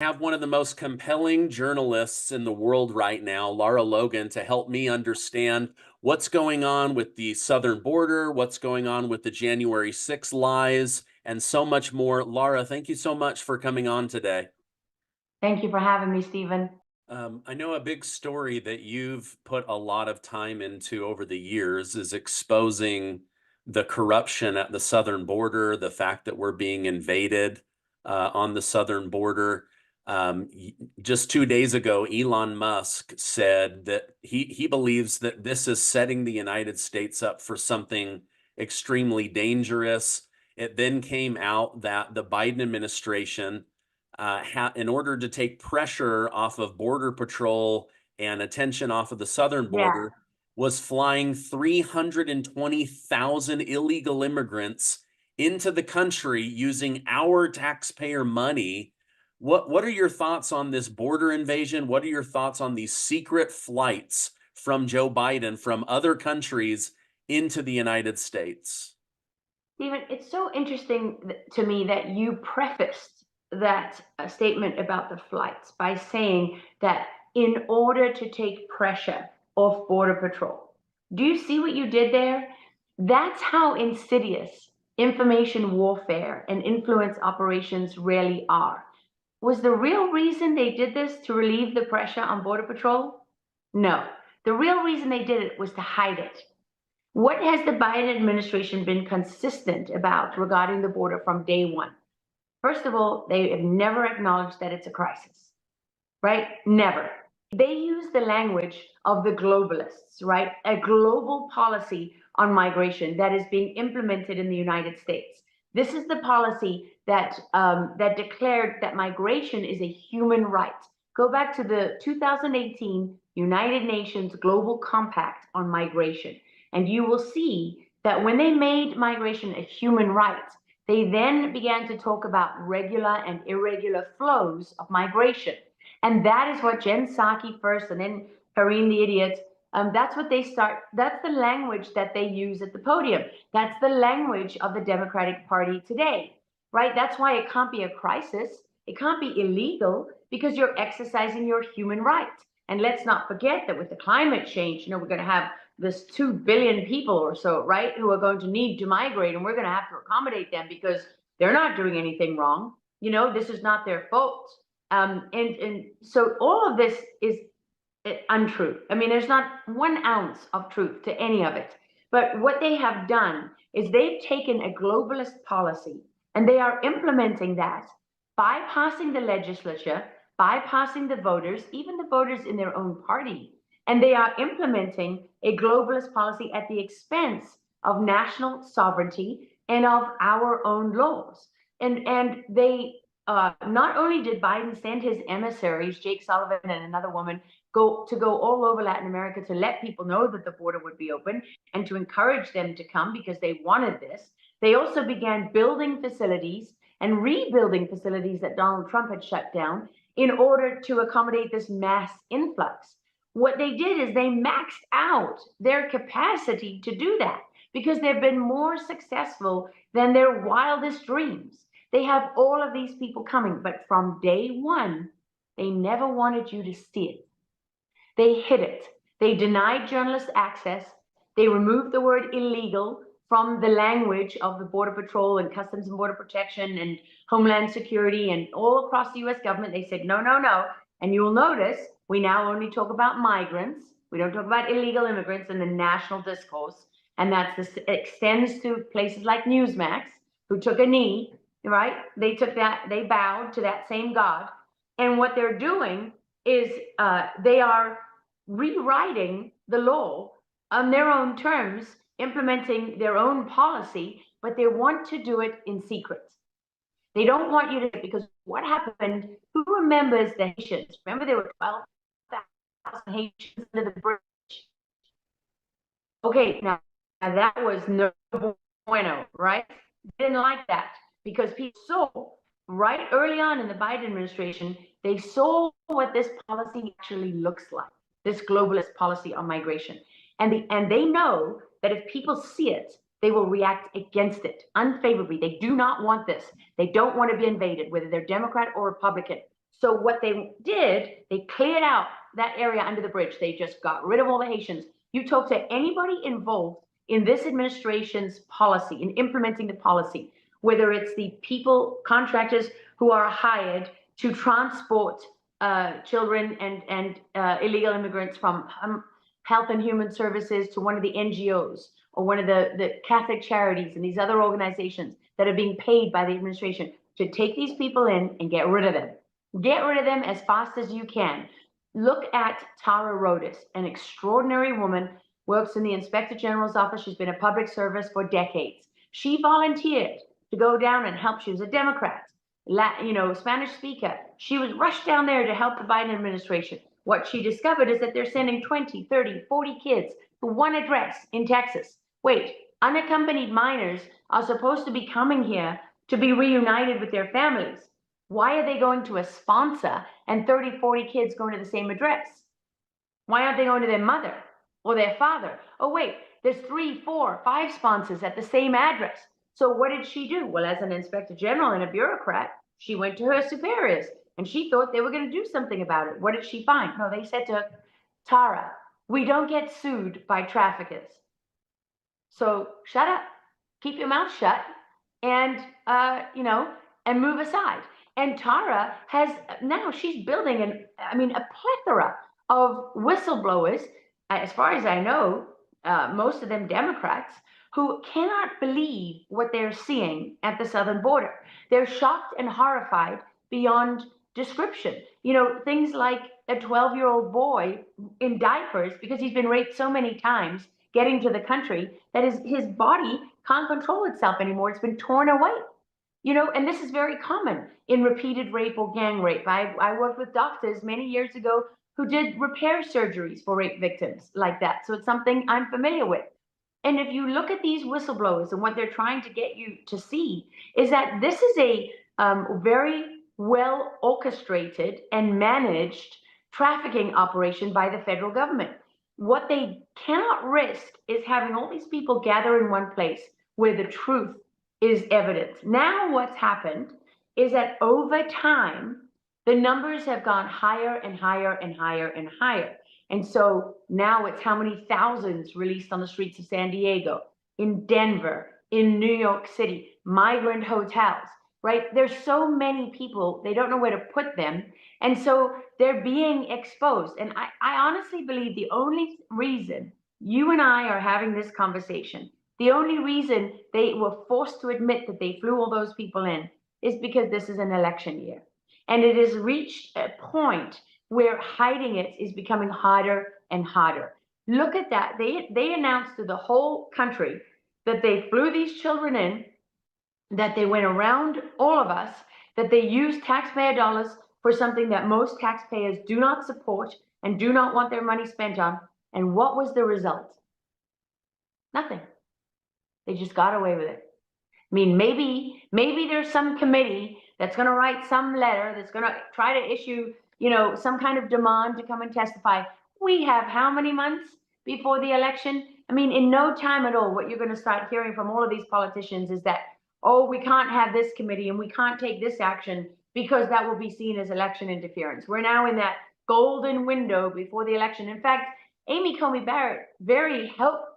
Have one of the most compelling journalists in the world right now, Lara Logan, to help me understand what's going on with the southern border, what's going on with the January 6 lies, and so much more. Lara, thank you so much for coming on today. Thank you for having me, Stephen. I know a big story that you've put a lot of time into over the years is exposing the corruption at the southern border, the fact that we're being invaded on the southern border. Just 2 days ago, Elon Musk said that he believes that this is setting the United States up for something extremely dangerous. It then came out that the Biden administration, in order to take pressure off of Border Patrol and attention off of the southern Yeah. border, was flying 320,000 illegal immigrants into the country using our taxpayer money. What are your thoughts on this border invasion? What are your thoughts on these secret flights from Joe Biden from other countries into the United States? Stephen, it's so interesting to me that you prefaced that statement about the flights by saying that in order to take pressure off Border Patrol. Do you see what you did there? That's how insidious information warfare and influence operations really are. Was the real reason they did this to relieve the pressure on Border Patrol? No. The real reason they did it was to hide it. What has the Biden administration been consistent about regarding the border from day one? First of all, they have never acknowledged that it's a crisis, right? Never. They use the language of the globalists, right? A global policy on migration that is being implemented in the United States. This is the policy that declared that migration is a human right. Go back to the 2018 United Nations Global Compact on Migration, and you will see that when they made migration a human right, they then began to talk about regular and irregular flows of migration. And that is what Jen Psaki first and then Karine the Idiot, that's what they start. That's the language that they use at the podium. That's the language of the Democratic Party today, right? That's why it can't be a crisis. It can't be illegal because you're exercising your human right. And let's not forget that with the climate change, we're going to have this 2 billion people or so, right, who are going to need to migrate, and we're going to have to accommodate them because they're not doing anything wrong. This is not their fault. And so all of this is untrue. I mean, there's not 1 ounce of truth to any of it. But what they have done is they've taken a globalist policy and they are implementing that, bypassing the legislature, bypassing the voters, even the voters in their own party. And they are implementing a globalist policy at the expense of national sovereignty and of our own laws. And they not only did Biden send his emissaries, Jake Sullivan and another woman, go all over Latin America to let people know that the border would be open and to encourage them to come because they wanted this. They also began building facilities and rebuilding facilities that Donald Trump had shut down in order to accommodate this mass influx. What they did is they maxed out their capacity to do that because they've been more successful than their wildest dreams. They have all of these people coming, but from day one, they never wanted you to see it. They hid it. They denied journalists access. They removed the word illegal from the language of the Border Patrol and Customs and Border Protection and Homeland Security and all across the US government. They said, no, no, no. And you will notice we now only talk about migrants. We don't talk about illegal immigrants in the national discourse. And this extends to places like Newsmax, who took a knee, right? They bowed to that same God. And what they're doing is they are rewriting the law on their own terms, implementing their own policy, but they want to do it in secret. They don't want you to, because what happened, who remembers the Haitians? Remember there were 12,000 Haitians under the bridge. Okay, now that was no bueno, right? They didn't like that because people saw right early on in the Biden administration, they saw what this policy actually looks like, this globalist policy on migration. And they know that if people see it, they will react against it unfavorably. They do not want this. They don't want to be invaded, whether they're Democrat or Republican. So what they did, they cleared out that area under the bridge. They just got rid of all the Haitians. You talk to anybody involved in this administration's policy, in implementing the policy, whether it's the people, contractors who are hired to transport children and illegal immigrants from Health and Human Services to one of the NGOs or one of the Catholic charities and these other organizations that are being paid by the administration to take these people in and get rid of them. Get rid of them as fast as you can. Look at Tara Rodis, an extraordinary woman, works in the Inspector General's office. She's been a public service for decades. She volunteered to go down and help. She was a Democrat, Spanish speaker. She was rushed down there to help the Biden administration. What she discovered is that they're sending 20, 30, 40 kids to one address in Texas. Wait, unaccompanied minors are supposed to be coming here to be reunited with their families. Why are they going to a sponsor and 30, 40 kids going to the same address? Why aren't they going to their mother or their father? Oh, wait, there's 3, 4, 5 sponsors at the same address. So what did she do? Well, as an inspector general and a bureaucrat, she went to her superiors and she thought they were going to do something about it. What did she find? No, they said to her, Tara, we don't get sued by traffickers. So shut up, keep your mouth shut, and, and move aside. And Tara has, now she's building a plethora of whistleblowers, as far as I know, most of them Democrats, who cannot believe what they're seeing at the southern border. They're shocked and horrified beyond description. Things like a 12-year-old boy in diapers because he's been raped so many times getting to the country that his body can't control itself anymore. It's been torn away. And this is very common in repeated rape or gang rape. I worked with doctors many years ago who did repair surgeries for rape victims like that. So it's something I'm familiar with. And if you look at these whistleblowers and what they're trying to get you to see is that this is a very well orchestrated and managed trafficking operation by the federal government. What they cannot risk is having all these people gather in one place where the truth is evident. Now what's happened is that over time, the numbers have gone higher and higher and higher and higher. And so now it's how many thousands released on the streets of San Diego, in Denver, in New York City, migrant hotels, right? There's so many people, they don't know where to put them. And so they're being exposed. And I honestly believe the only reason you and I are having this conversation, the only reason they were forced to admit that they flew all those people in is because this is an election year. And it has reached a point where hiding it is becoming harder and harder. Look at that. They announced to the whole country that they flew these children in, that they went around all of us, that they used taxpayer dollars for something that most taxpayers do not support and do not want their money spent on. And what was the result? Nothing. They just got away with it. I mean, maybe there's some committee that's going to write some letter that's going to try to issue, some kind of demand to come and testify. We have how many months before the election? I mean, in no time at all, what you're going to start hearing from all of these politicians is that, oh, we can't have this committee and we can't take this action because that will be seen as election interference. We're now in that golden window before the election. In fact, Amy Coney Barrett very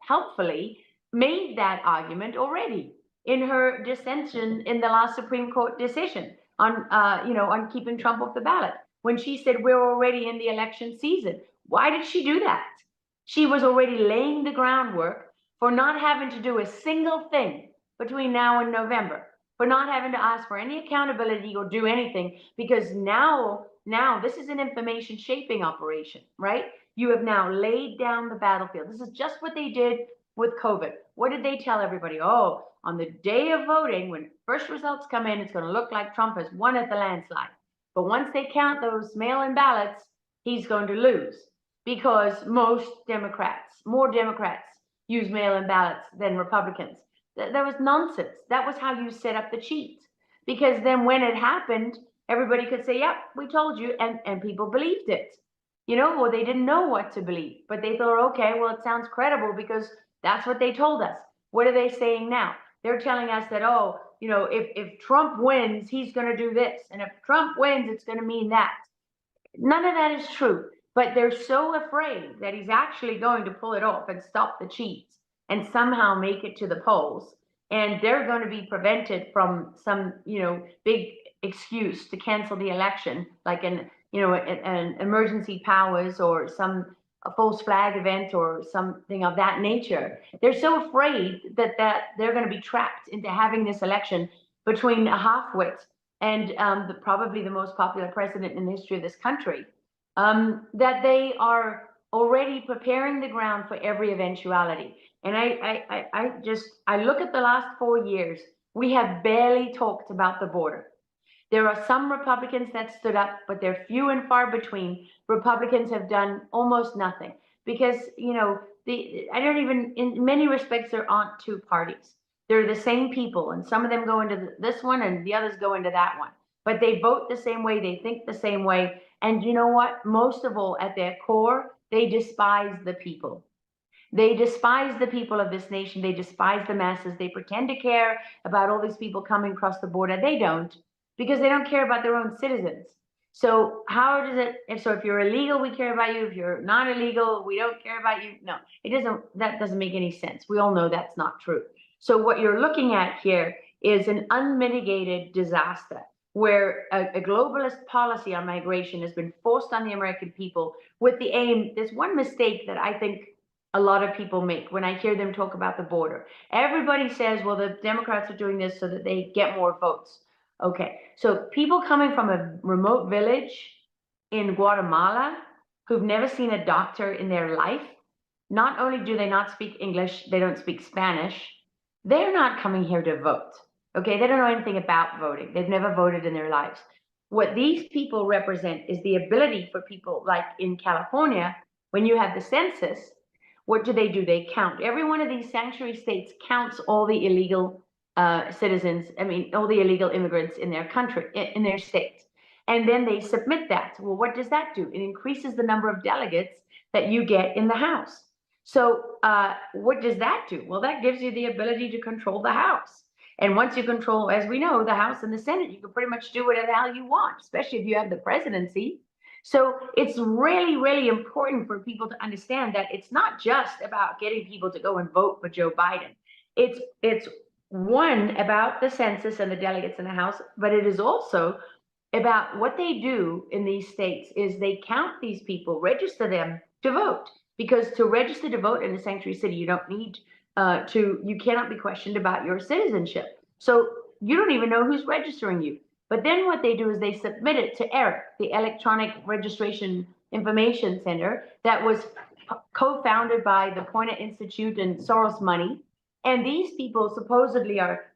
helpfully made that argument already in her dissension in the last Supreme Court decision on keeping Trump off the ballot, when she said we're already in the election season. Why did she do that? She was already laying the groundwork for not having to do a single thing between now and November, for not having to ask for any accountability or do anything, because now this is an information shaping operation, right? You have now laid down the battlefield. This is just what they did with COVID. What did they tell everybody? Oh, on the day of voting, when first results come in, it's going to look like Trump has won at the landslide. But once they count those mail-in ballots, he's going to lose, because more Democrats use mail-in ballots than Republicans. That was nonsense. That was how you set up the cheat. Because then when it happened, everybody could say, yep, we told you, and people believed it. Or they didn't know what to believe, but they thought, okay, well, it sounds credible because that's what they told us. What are they saying now? They're telling us that, oh, you know, if Trump wins, he's going to do this. And if Trump wins, it's going to mean that. None of that is true. But they're so afraid that he's actually going to pull it off and stop the cheats and somehow make it to the polls. And they're going to be prevented from some, you know, big excuse to cancel the election, like an emergency powers or some a false flag event or something of that nature. They're so afraid that they're going to be trapped into having this election between a half-wit and probably the most popular president in the history of this country, that they are already preparing the ground for every eventuality. And I look at the last 4 years, we have barely talked about the border. There are some Republicans that stood up, but they're few and far between. Republicans have done almost nothing because, you know, I don't even, in many respects, there aren't two parties. They're the same people, and some of them go into this one and the others go into that one. But they vote the same way, they think the same way. And you know what? Most of all, at their core, they despise the people. They despise the people of this nation. They despise the masses. They pretend to care about all these people coming across the border. They don't, because they don't care about their own citizens. So how does it, if you're illegal, we care about you. If you're not illegal, we don't care about you. No, it doesn't, that doesn't make any sense. We all know that's not true. So what you're looking at here is an unmitigated disaster where a globalist policy on migration has been forced on the American people with the aim. There's one mistake that I think a lot of people make when I hear them talk about the border. Everybody says, well, the Democrats are doing this so that they get more votes. Okay, so people coming from a remote village in Guatemala who've never seen a doctor in their life, not only do they not speak English, they don't speak Spanish, they're not coming here to vote. Okay, they don't know anything about voting. They've never voted in their lives. What these people represent is the ability for people like in California, when you have the census, what do? They count. Every one of these sanctuary states counts all the illegal citizens, all the illegal immigrants in their country, in their states. And then they submit that. Well, what does that do? It increases the number of delegates that you get in the House. So what does that do? Well, that gives you the ability to control the House. And once you control, as we know, the House and the Senate, you can pretty much do whatever the hell you want, especially if you have the presidency. So it's really, really important for people to understand that it's not just about getting people to go and vote for Joe Biden. It's one, about the census and the delegates in the House, but it is also about what they do in these states is they count these people, register them to vote. Because to register to vote in a sanctuary city, you don't need you cannot be questioned about your citizenship. So you don't even know who's registering you. But then what they do is they submit it to ERIC, the Electronic Registration Information Center, that was co-founded by the Poynter Institute and Soros money. And these people supposedly are,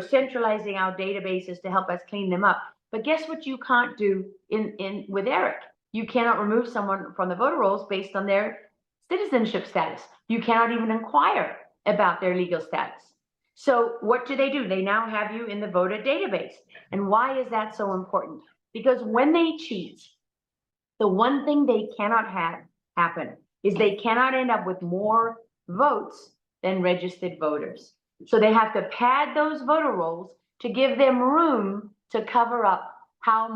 centralizing our databases to help us clean them up. But guess what you can't do with ERIC? You cannot remove someone from the voter rolls based on their citizenship status. You cannot even inquire about their legal status. So what do? They now have you in the voter database. And why is that so important? Because when they cheat, the one thing they cannot have happen is they cannot end up with more votes than registered voters. So they have to pad those voter rolls to give them room to cover up how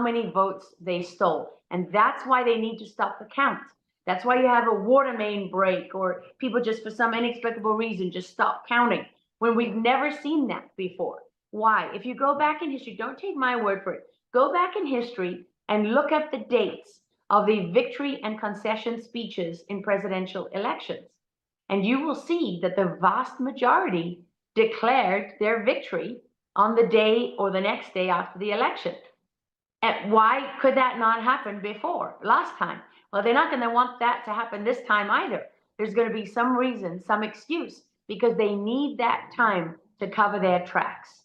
many votes they stole. And that's why they need to stop the count. That's why you have a water main break, or people just for some inexplicable reason just stop counting when we've never seen that before. Why? If you go back in history, don't take my word for it. Go back in history and look up the dates of the victory and concession speeches in presidential elections. And you will see that the vast majority declared their victory on the day or the next day after the election. And why could that not happen before, last time? Well, they're not going to want that to happen this time either. There's going to be some reason, some excuse, because they need that time to cover their tracks.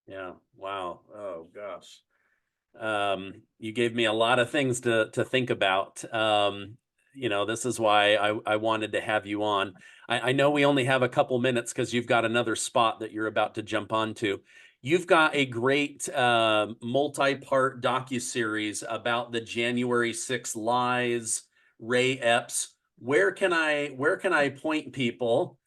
Yeah. Wow. Oh, gosh. You gave me a lot of things to think about. This is why I wanted to have you on. I know we only have a couple minutes because you've got another spot that you're about to jump onto. You've got a great multi-part docuseries about the January 6 lies, Ray Epps. Where can I point people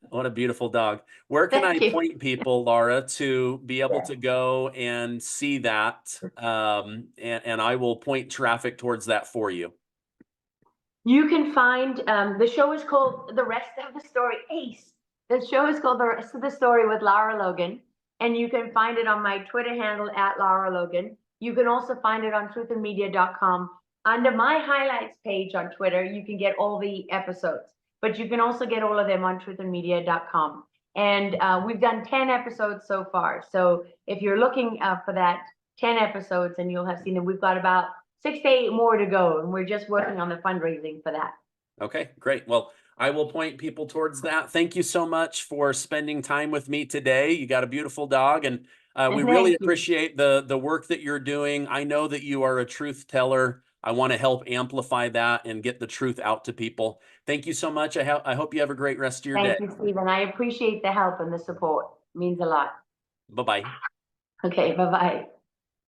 What a beautiful dog. Where can I Thank you. point people, Lara, to be able to go and see that? And I will point traffic towards that for you. You can find, the show is called The Rest of the Story, Ace. The show is called The Rest of the Story with Lara Logan, and you can find it on my Twitter handle at Lara Logan. You can also find it on truthandmedia.com. Under my highlights page on Twitter, you can get all the episodes, but you can also get all of them on truthandmedia.com. And we've done 10 episodes so far. So if you're looking for that, 10 episodes, and you'll have seen them. We've got about 6 to 8 more to go, and we're just working on the fundraising for that. Okay, great. Well, I will point people towards that. Thank you so much for spending time with me today. You got a beautiful dog, and we really appreciate the work that you're doing. I know that you are a truth teller. I want to help amplify that and get the truth out to people. Thank you so much. I hope you have a great rest of your day. Thank you, Stephen. I appreciate the help and the support. It means a lot. Bye-bye. Okay, bye-bye.